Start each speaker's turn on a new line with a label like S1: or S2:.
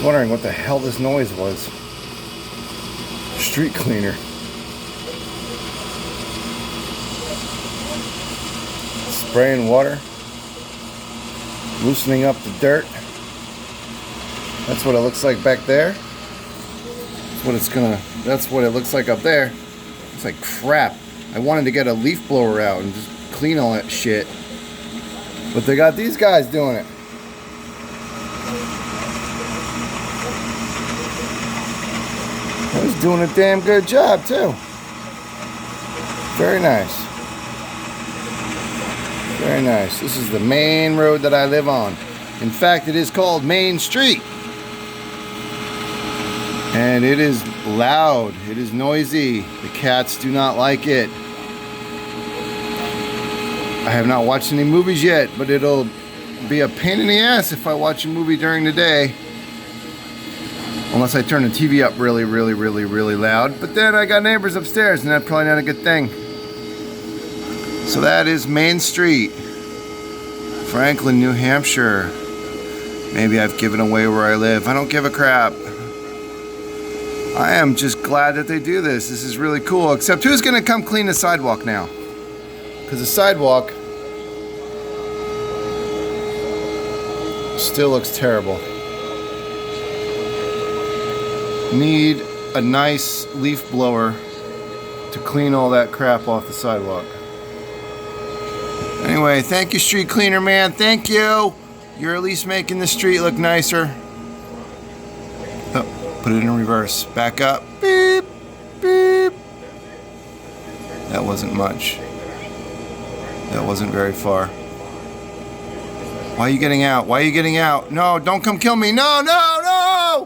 S1: Wondering what the hell this noise was. Street cleaner. Spraying water. Loosening up the dirt. That's what it looks like back there. That's what it looks like up there. It's like crap. I wanted to get a leaf blower out and just clean all that shit. But they got these guys doing it. I was doing a damn good job too. Very nice. Very nice. This is the main road that I live on. In fact, it is called Main Street. And it is loud. It is noisy. The cats do not like it. I have not watched any movies yet, but it'll be a pain in the ass if I watch a movie during the day. Unless I turn the TV up really, really, really, really loud. But then I got neighbors upstairs, and that's probably not a good thing. So that is Main Street, Franklin, New Hampshire. Maybe I've given away where I live. I don't give a crap. I am just glad that they do this. This is really cool. Except who's going to come clean the sidewalk now? Because the sidewalk still looks terrible. Need a nice leaf blower to clean all that crap off the sidewalk. Anyway, thank you, street cleaner man. Thank you. You're at least making the street look nicer. Oh, put it in reverse. Back up. Beep, beep. That wasn't much. That wasn't very far. Why are you getting out? Why are you getting out? No, don't come kill me. No, no, no!